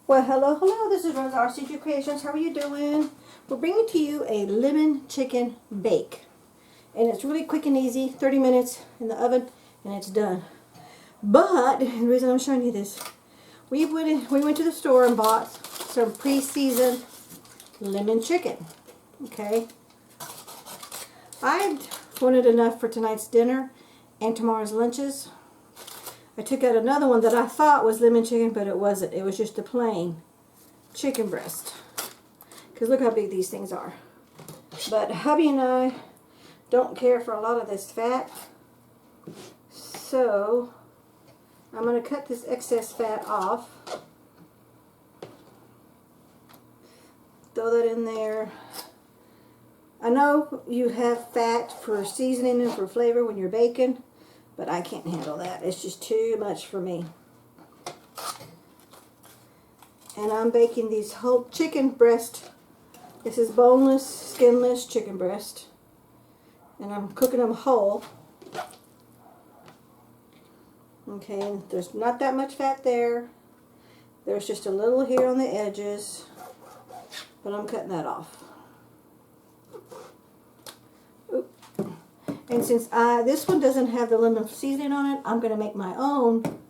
Well, hello, this is Rosa, rcgkreations. How are you doing? We're bringing to you a lemon chicken bake. And it's really quick and easy, 30 minutes in the oven, and it's done. But, the reason I'm showing you this, we went to the store and bought some pre-seasoned lemon chicken. Okay? I wanted enough for tonight's dinner and tomorrow's lunches. I took out another one that I thought was lemon chicken, but it wasn't. It was just a plain chicken breast. Because look how big these things are. But hubby and I don't care for a lot of this fat. So I'm going to cut this excess fat off. Throw that in there. I know you have fat for seasoning and for flavor when you're baking, but I can't handle that. It's just too much for me. And I'm baking these whole chicken breast. This is boneless, skinless chicken breast. And I'm cooking them whole. Okay, and there's not that much fat there. There's just a little here on the edges. But I'm cutting that off. Oop. And since this one doesn't have the lemon seasoning on it, I'm going to make my own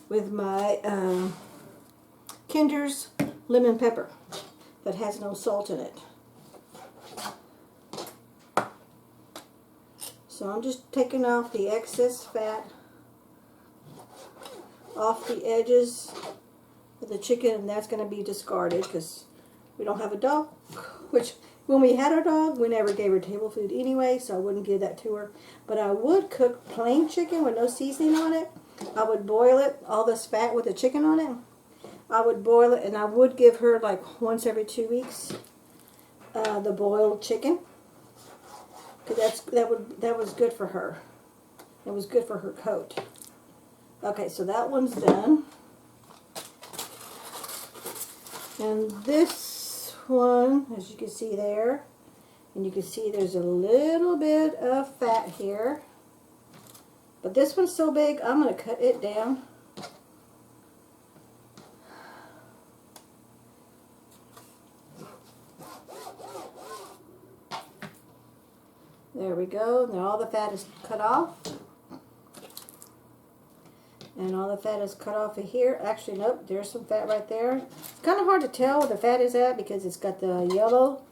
with my Kinder's lemon pepper that has no salt in it. So I'm just taking off the excess fat off the edges of the chicken, and that's going to be discarded because we don't have a dog, which when we had our dog, we never gave her table food anyway, so I wouldn't give that to her. But I would cook plain chicken with no seasoning on it. I would boil it, all this fat with the chicken on it. I would boil it, and I would give her like once every 2 weeks the boiled chicken, because that was good for her. It was good for her coat. Okay, so that one's done, and this one, as you can see there, and you can see there's a little bit of fat here, but this one's so big I'm going to cut it down. There we go. Now all the fat is cut off. And all the fat is cut off of here. Actually, nope, there's some fat right there. It's kind of hard to tell where the fat is at because it's got the yellow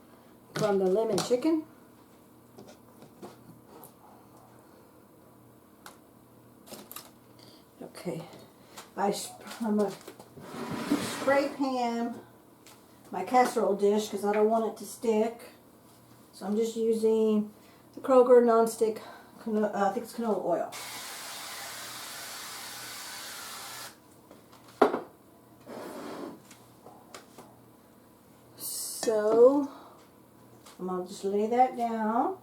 from the lemon chicken. Okay. I'm going to spray pan my casserole dish because I don't want it to stick. So I'm just using the Kroger non-stick, I think it's canola oil. So I'm going to just lay that down.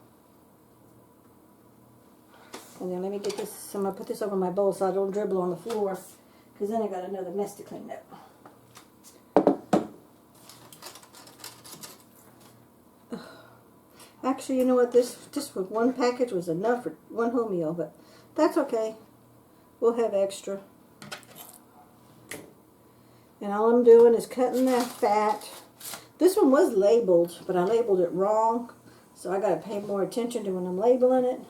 And then let me get this, I'm going to put this over my bowl so I don't dribble on the floor, because then I got another mess to clean up. Actually, you know what, this just with one package was enough for one whole meal, but that's okay. We'll have extra. And all I'm doing is cutting that fat. This one was labeled, but I labeled it wrong, so I got to pay more attention to when I'm labeling it.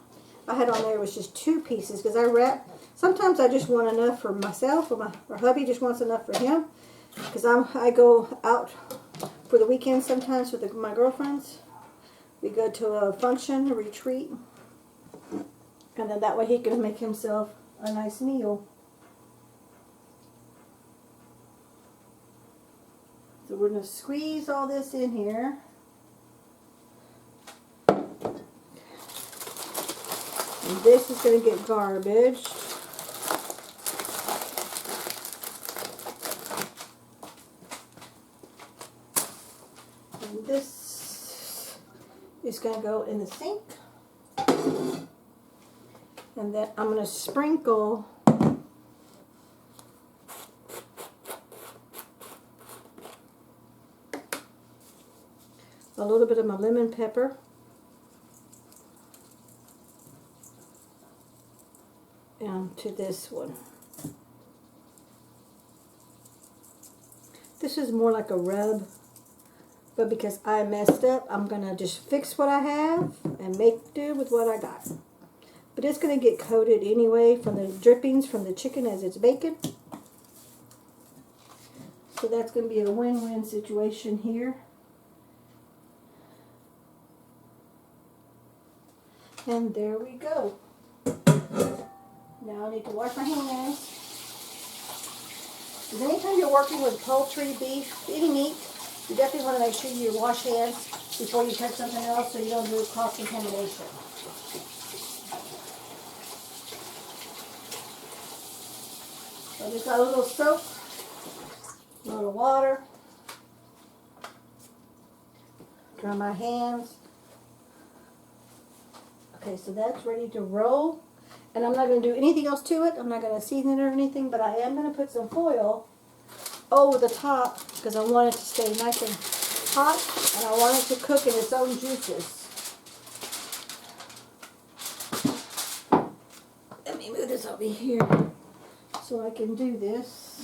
I had on there was just 2 pieces because I wrap. Sometimes I just want enough for myself, or hubby just wants enough for him, because I go out for the weekend sometimes with my girlfriends. We go to a function, a retreat, and then that way he can make himself a nice meal. So we're going to squeeze all this in here. And this is going to get garbaged. And this is going to go in the sink. And then I'm going to sprinkle a little bit of my lemon pepper onto this one. This is more like a rub, but because I messed up, I'm going to just fix what I have and make do with what I got. But it's going to get coated anyway from the drippings from the chicken as it's baking. So that's going to be a win-win situation here. And there we go. Now I need to wash my hands. Because anytime you're working with poultry, beef, any meat, you definitely want to make sure you wash hands before you touch something else so you don't do cross-contamination. So I just got a little soap, a little water, dry my hands. Okay, so that's ready to roll. And I'm not going to do anything else to it. I'm not going to season it or anything, but I am going to put some foil over the top because I want it to stay nice and hot, and I want it to cook in its own juices. Let me move this over here so I can do this.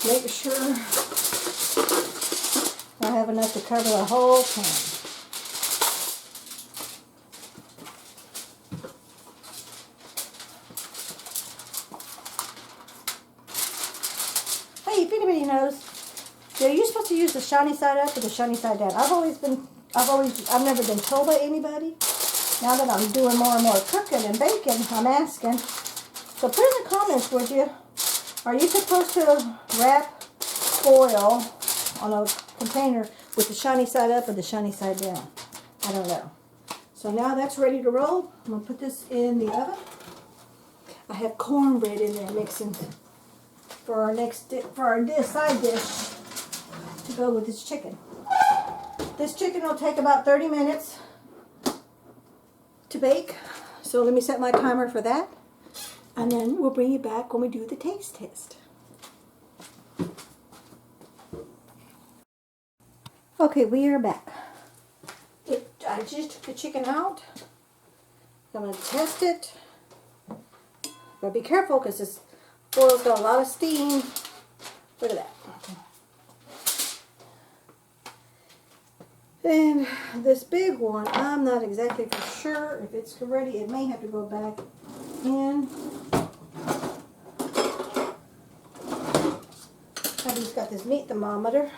Make sure I have enough to cover the whole pan. Hey, if anybody knows, are you supposed to use the shiny side up or the shiny side down? I've never been told by anybody. Now that I'm doing more and more cooking and baking, I'm asking. So put in the comments, would you? Are you supposed to wrap foil on a container with the shiny side up or the shiny side down? I don't know. So now that's ready to roll. I'm going to put this in the oven. I have cornbread in there mixing for our side dish to go with this chicken. This chicken will take about 30 minutes to bake. So let me set my timer for that. And then we'll bring you back when we do the taste test. Okay, we are back. I just took the chicken out. I'm going to test it. But be careful because this foil's got a lot of steam. Look at that. And this big one, I'm not exactly for sure if it's ready. It may have to go back in. Hubby's got this meat thermometer.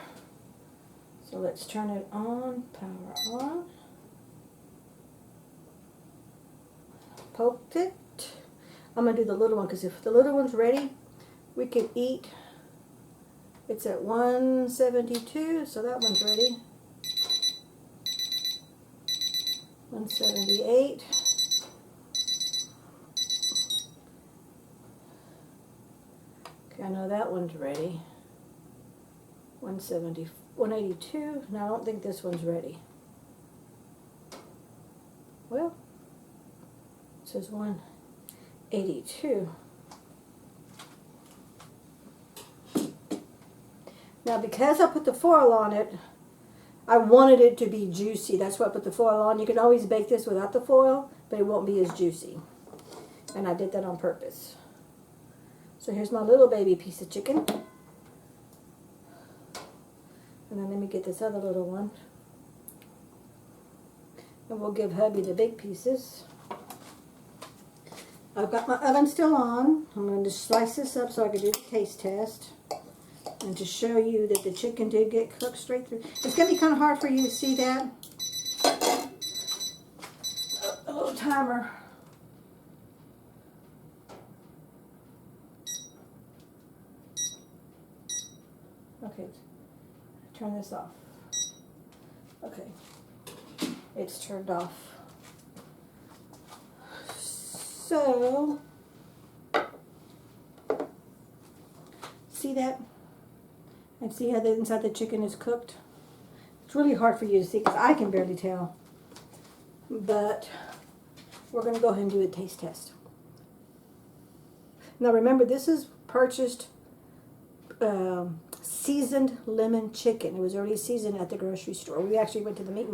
So let's turn it on, power on. Poked it. I'm going to do the little one because if the little one's ready, we can eat. It's at 172, so that one's ready. 178. Okay, I know that one's ready. 182. Now I don't think this one's ready. Well, it says 182. Now because I put the foil on it, I wanted it to be juicy. That's why I put the foil on. You can always bake this without the foil, but it won't be as juicy. And I did that on purpose. So here's my little baby piece of chicken. And then let me get this other little one. And we'll give hubby the big pieces. I've got my oven still on. I'm going to slice this up so I can do the taste test. And to show you that the chicken did get cooked straight through. It's going to be kind of hard for you to see that. A little timer. Okay, turn this off. Okay, it's turned off. So, see that? And see how the inside the chicken is cooked? It's really hard for you to see because I can barely tell. But we're going to go ahead and do a taste test. Now remember, this is purchased seasoned lemon chicken. It was already seasoned at the grocery store. We actually went to the meat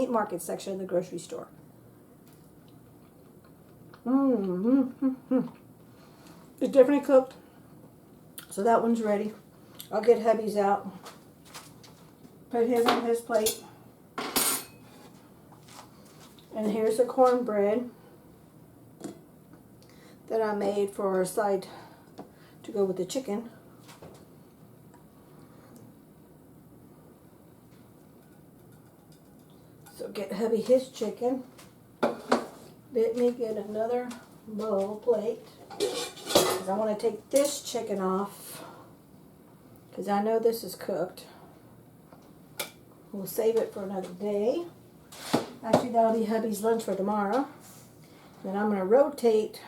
market section of the grocery store. It's definitely cooked. So that one's ready. I'll get hubby's out. Put his on his plate. And here's the cornbread that I made for a side to go with the chicken. So get hubby his chicken. Let me get another bowl plate. Because I want to take this chicken off. Because I know this is cooked. We'll save it for another day. Actually, that'll be hubby's lunch for tomorrow. Then I'm going to rotate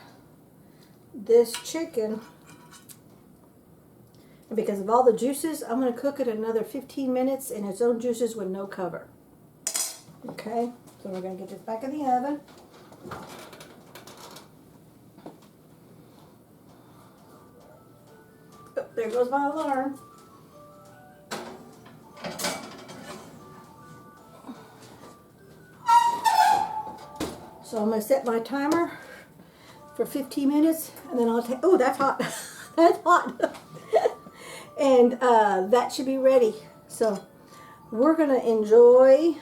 this chicken. And because of all the juices, I'm going to cook it another 15 minutes in its own juices with no cover. Okay, so we're going to get this back in the oven. Oh, there goes my alarm. So I'm going to set my timer for 15 minutes, and then I'll take, oh, that's hot. That's hot. And that should be ready. So we're going to enjoy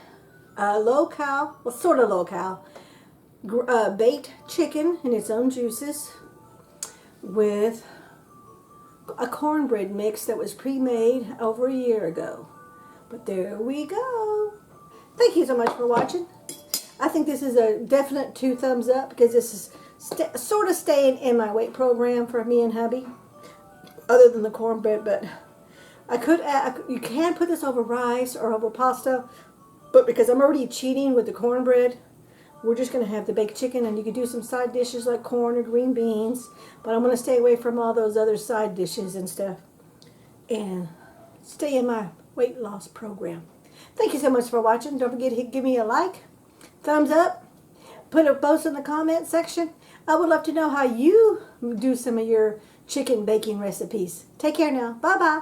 low-cal, well, sort of low-cal, baked chicken in its own juices with a cornbread mix that was pre-made over a year ago. But there we go. Thank you so much for watching. I think this is a definite 2 thumbs up because this is sort of staying in my weight program for me and hubby, other than the cornbread. But I could add, you can put this over rice or over pasta, but because I'm already cheating with the cornbread, we're just going to have the baked chicken, and you could do some side dishes like corn or green beans, but I'm going to stay away from all those other side dishes and stuff and stay in my weight loss program. Thank you so much for watching. Don't forget to give me a like, thumbs up, put a post in the comment section. I would love to know how you do some of your chicken baking recipes. Take care now. Bye-bye.